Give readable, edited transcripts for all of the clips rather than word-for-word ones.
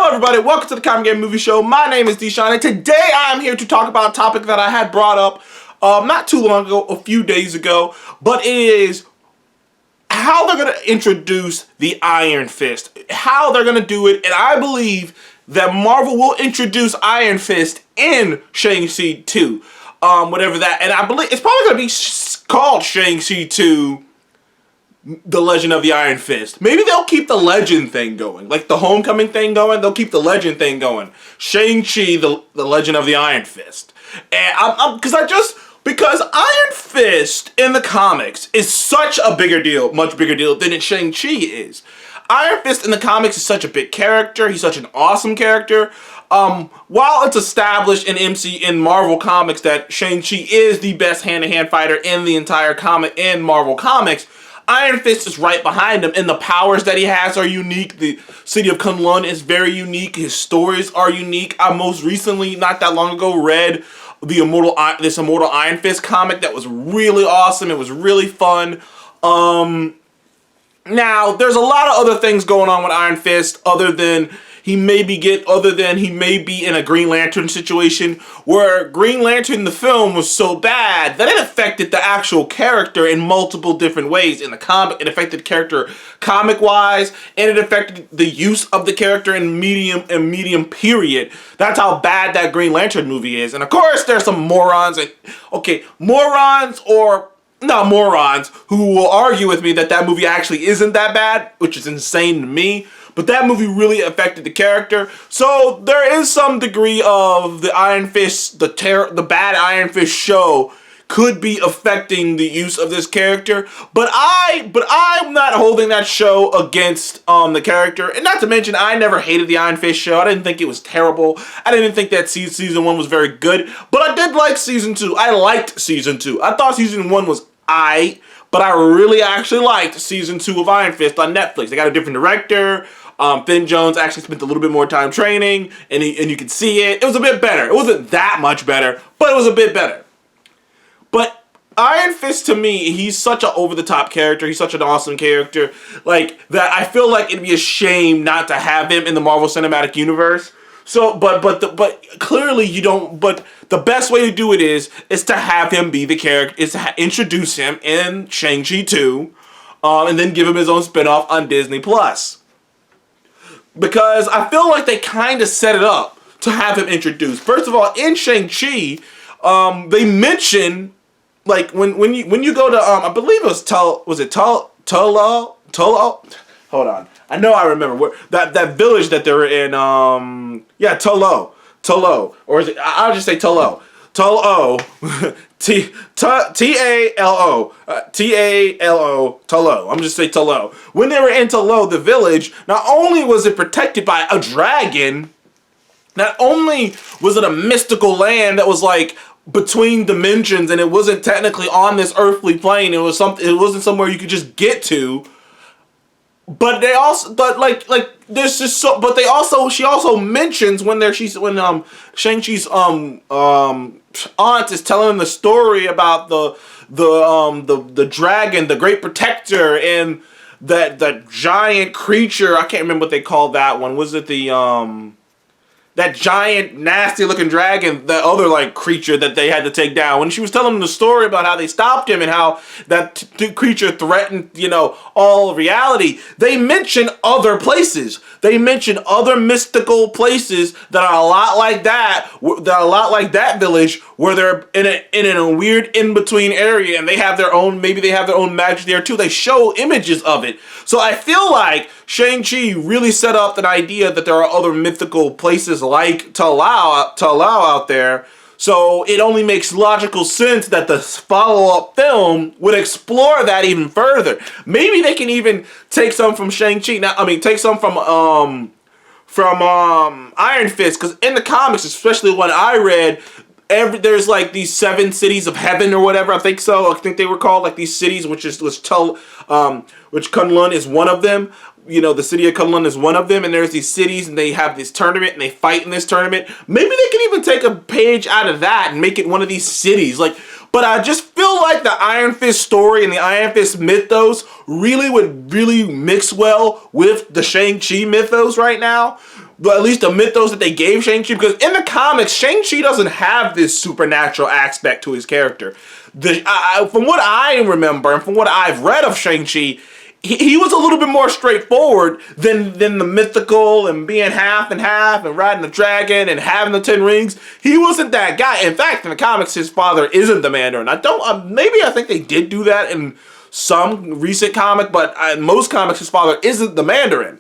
Hello everybody, welcome to the Comic Game Movie Show. My name is Deshaun, and today I am here to talk about a topic that I had brought up not too long ago, a few days ago, but it is how they're going to introduce the Iron Fist. How they're going to do it, and I believe that Marvel will introduce Iron Fist in Shang Chi 2. Whatever that, and I believe it's probably going to be called Shang Chi 2. The Legend of the Iron Fist. Maybe they'll keep the legend thing going. Like the homecoming thing going, they'll keep the legend thing going. Shang-Chi, the Legend of the Iron Fist. And because Iron Fist in the comics is such a bigger deal, much bigger deal than Shang-Chi is. Iron Fist in the comics is such a big character. He's such an awesome character. While it's established in Marvel Comics that Shang-Chi is the best hand-to-hand fighter in the entire in Marvel Comics, Iron Fist is right behind him, and the powers that he has are unique. The city of Kunlun is very unique. His stories are unique. I most recently, not that long ago, read this Immortal Iron Fist comic that was really awesome. It was really fun. Now, there's a lot of other things going on with Iron Fist other than he may be in a Green Lantern situation where Green Lantern the film was so bad that it affected the actual character in multiple different ways. In the comic, it affected the character comic-wise, and it affected the use of the character in medium period. That's how bad that Green Lantern movie is. And of course, there's some morons who will argue with me that movie actually isn't that bad, which is insane to me. But that movie really affected the character. So there is some degree of the Iron Fist, the bad Iron Fist show could be affecting the use of this character. But I'm not holding that show against the character. And not to mention, I never hated the Iron Fist show. I didn't think it was terrible. I didn't think that season 1 was very good. But I did like season 2. I liked season 2. I thought season 1 was aight, but I really actually liked season 2 of Iron Fist on Netflix. They got a different director. Finn Jones actually spent a little bit more time training, and you can see it. It was a bit better. It wasn't that much better, but it was a bit better. But Iron Fist, to me, he's such an over-the-top character. He's such an awesome character. Like, that I feel like it'd be a shame not to have him in the Marvel Cinematic Universe. So, but clearly you don't, but the best way to do it is to have him be the character, is to introduce him in Shang-Chi 2, and then give him his own spinoff on Disney+. Because I feel like they kind of set it up to have him introduced. First of all, in Shang-Chi, they mention, like, when you go to, I believe it was Tolo? Hold on. I know I remember where that village that they were in, Tolo. Or is it, I'll just say Tolo. Tolo. T-A-L-O. T-A-L-O. Tolo. I'm just say Tolo. When they were in Tolo, the village, not only was it protected by a dragon, not only was it a mystical land that was like between dimensions and it wasn't technically on this earthly plane, it wasn't somewhere you could just get to. But they also, there's just so, but she also mentions when Shang-Chi's aunt is telling him the story about the dragon, the great protector, and that giant creature. I can't remember what they called that one. Was it that giant nasty looking dragon, that other creature that they had to take down? When she was telling him the story about how they stopped him and how that creature threatened, all reality, they mention other places. They mention other mystical places that are a lot like that village, where they're in a weird in-between area, and maybe they have their own magic there too. They show images of it. So I feel like Shang-Chi really set up an idea that there are other mythical places like Talao out there. So it only makes logical sense that the follow-up film would explore that even further. Maybe they can even take some from Shang-Chi. Take some from Iron Fist, because in the comics, especially when I read, there's these 7 cities of heaven or whatever. I think they were called these cities, which Kunlun is one of them. The city of Kunlun is one of them, and there's these cities, and they have this tournament, and they fight in this tournament. Maybe they can even take a page out of that and make it one of these cities. But I just feel like the Iron Fist story and the Iron Fist mythos would mix well with the Shang-Chi mythos right now. at least the mythos that they gave Shang-Chi, because in the comics, Shang-Chi doesn't have this supernatural aspect to his character. From what I remember and from what I've read of Shang-Chi, he was a little bit more straightforward than the mythical and being half and half and riding the dragon and having the 10 rings. He wasn't that guy. In fact, in the comics, his father isn't the Mandarin. I think they did do that in some recent comic, but in most comics, his father isn't the Mandarin.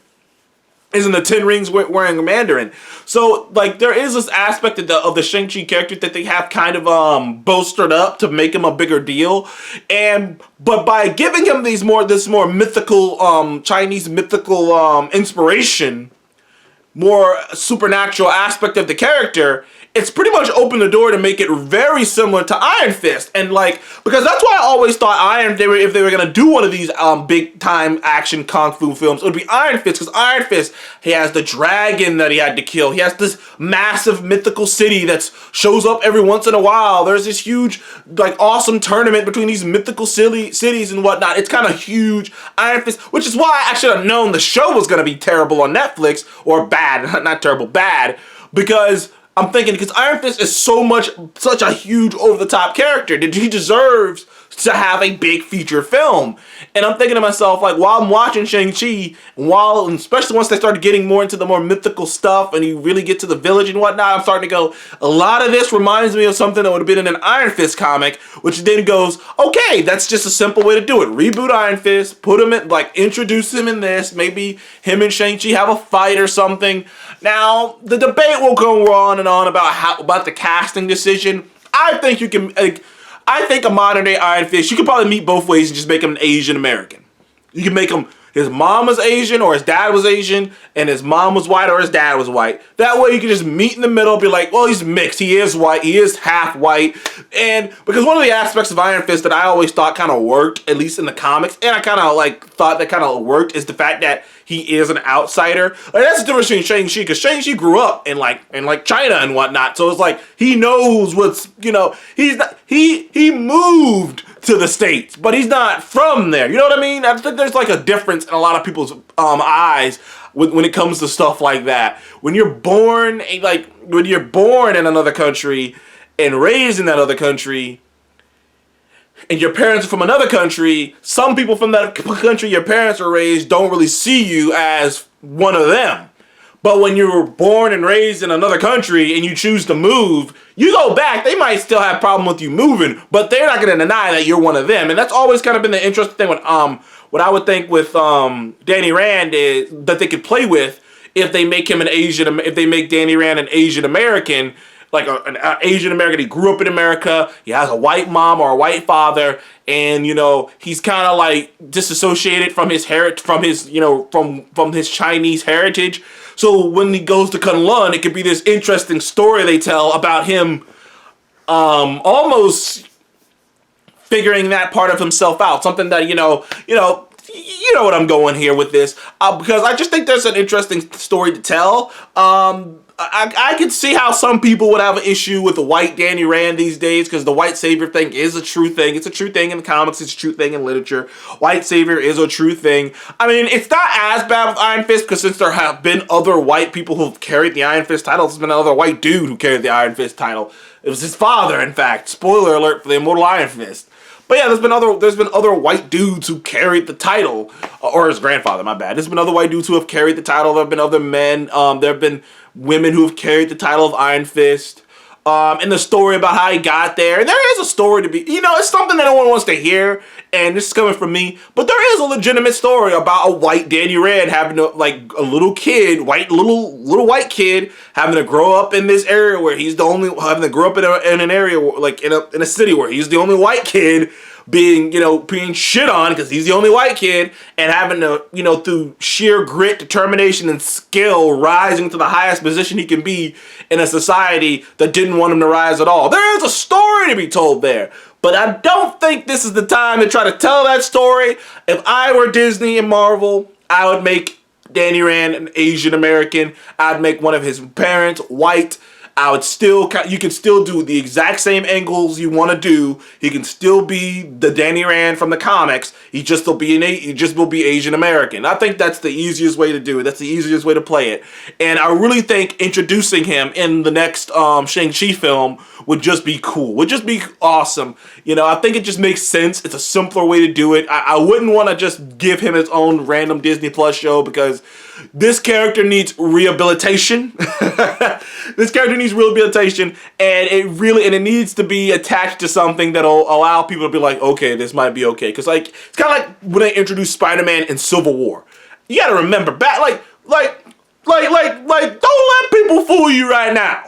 Isn't the 10 rings wearing a Mandarin. So, like, there is this aspect of the Shang-Chi character that they have kind of bolstered up to make him a bigger deal. But by giving him this more mythical, Chinese mythical inspiration, more supernatural aspect of the character, it's pretty much opened the door to make it very similar to Iron Fist. And like, because that's why I always thought if they were gonna do one of these big time action kung fu films, it would be Iron Fist, because Iron Fist, he has the dragon that he had to kill. He has this massive mythical city that shows up every once in a while. There's this huge, like, awesome tournament between these mythical cities and whatnot. It's kind of huge. Iron Fist, which is why I should have known the show was gonna be terrible on Netflix, or bad, not terrible, bad, because I'm thinking, because Iron Fist is such a huge over-the-top character that he deserves to have a big feature film. And I'm thinking to myself, like, while I'm watching Shang-Chi, especially once they started getting more into the more mythical stuff and you really get to the village and whatnot, I'm starting to go, a lot of this reminds me of something that would have been in an Iron Fist comic, which then goes, okay, that's just a simple way to do it. Reboot Iron Fist, put him in, like, introduce him in this, maybe him and Shang-Chi have a fight or something. Now, the debate will go on and on about the casting decision. I think you can, I think a modern day Iron Fist, you could probably meet both ways and just make him an Asian American. You can make him, his mom was Asian or his dad was Asian, and his mom was white or his dad was white. That way you can just meet in the middle, be like, well, he's mixed. He is white. He is half white. And because one of the aspects of Iron Fist that I always thought kind of worked, at least in the comics, and I kind of like thought that kind of worked, is the fact that he is an outsider. Like, that's the difference between Shang-Chi, because Shang-Chi grew up in like China and whatnot. So it's like he knows what's, he moved to the States, but he's not from there. You know what I mean? I think there's like a difference in a lot of people's eyes when it comes to stuff like that. When you're born in another country and raised in that other country, and your parents are from another country, some people from that country your parents are raised don't really see you as one of them. But when you were born and raised in another country and you choose to move, you go back, they might still have a problem with you moving, but they're not going to deny that you're one of them. And that's always kind of been the interesting thing with, what I would think with Danny Rand is that they could play with if they make him if they make Danny Rand an Asian American, like an Asian American. He grew up in America. He has a white mom or a white father, and he's kind of like disassociated from his from his Chinese heritage. So when he goes to Kunlun, it could be this interesting story they tell about him, almost figuring that part of himself out. Something that you know what I'm going here with this, because I just think there's an interesting story to tell. I could see how some people would have an issue with the white Danny Rand these days, because the white savior thing is a true thing. It's a true thing in the comics. It's a true thing in literature. White savior is a true thing. I mean, it's not as bad with Iron Fist, because since there have been other white people who've carried the Iron Fist title, there's been another white dude who carried the Iron Fist title. It was his father, in fact. Spoiler alert for the Immortal Iron Fist. But yeah, there's been other white dudes who carried the title, or his grandfather, my bad. There's been other white dudes who have carried the title. There have been other men. There have been women who have carried the title of Iron Fist. And the story about how he got there. And there is a story to be, it's something that no one wants to hear, and this is coming from me, but there is a legitimate story about a white Danny Rand having a little kid, little white kid, having to grow up in this area where he's the only, having to grow up in an area, like in a city where he's the only white kid, being shit on because he's the only white kid, and having to, through sheer grit, determination, and skill, rising to the highest position he can be in a society that didn't want him to rise at all. There is a story to be told there, but I don't think this is the time to try to tell that story. If I were Disney and Marvel, I would make Danny Rand an Asian American. I'd make one of his parents white. I would still, you can still do the exact same angles you want to do. He can still be the Danny Rand from the comics. He just will be Asian American. I think that's the easiest way to do it. That's the easiest way to play it. And I really think introducing him in the next Shang Chi film would just be cool. Would just be awesome. You know, I think it just makes sense. It's a simpler way to do it. I wouldn't want to just give him his own random Disney Plus show because this character needs rehabilitation. This character needs rehabilitation, and it needs to be attached to something that'll allow people to be like, okay, this might be okay. Because like it's kind of like when they introduced Spider-Man in Civil War. You got to remember back, don't let people fool you right now.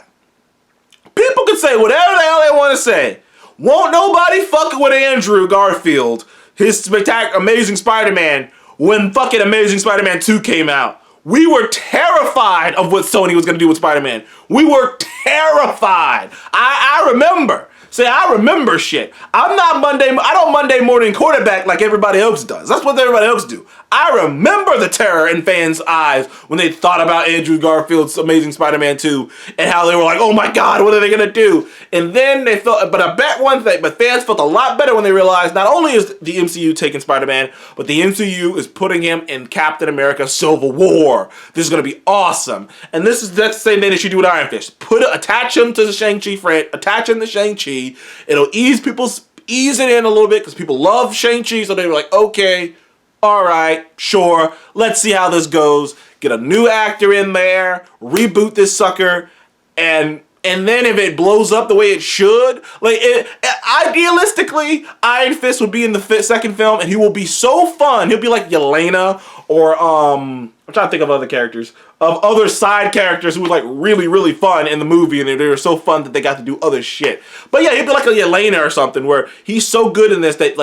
People can say whatever the hell they want to say. Won't nobody fucking with Andrew Garfield, his Amazing Spider-Man, when fucking Amazing Spider-Man 2 came out. We were terrified of what Sony was going to do with Spider-Man. We were terrified. I remember. Say, I remember shit. I don't Monday morning quarterback like everybody else does. That's what everybody else do. I remember the terror in fans' eyes when they thought about Andrew Garfield's Amazing Spider-Man 2 and how they were like, oh my God, what are they going to do? And then they felt, but I bet one thing, but fans felt a lot better when they realized not only is the MCU taking Spider-Man, but the MCU is putting him in Captain America Civil War. This is going to be awesome. And that's the same thing that you do with Iron Fist. Attach him to the Shang-Chi attach him to Shang-Chi. It'll ease it in a little bit because people love Shang-Chi, so they were like, okay, all right, sure, let's see how this goes. Get a new actor in there, reboot this sucker, and then if it blows up the way it should, idealistically, Iron Fist would be in the second film, and he will be so fun. He'll be like Yelena or I'm trying to think of other characters, of other side characters who were like really, really fun in the movie, and they were so fun that they got to do other shit. But yeah, he'd be like a Yelena or something, where he's so good in this that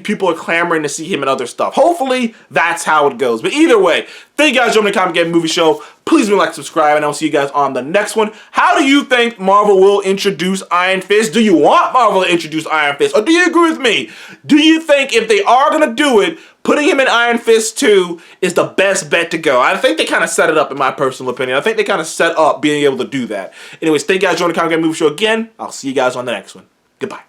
people are clamoring to see him in other stuff. Hopefully, that's how it goes. But either way, thank you guys for joining the Comic Game Movie Show. Please be like, subscribe, and I'll see you guys on the next one. How do you think Marvel will introduce Iron Fist? Do you want Marvel to introduce Iron Fist, or do you agree with me? Do you think if they are gonna do it, putting him in Iron Fist 2 is the best bet to go? I think they kind of set it up, in my personal opinion. I think they kind of set up being able to do that. Anyways, thank you guys for joining the Comic Game Movie Show again. I'll see you guys on the next one. Goodbye.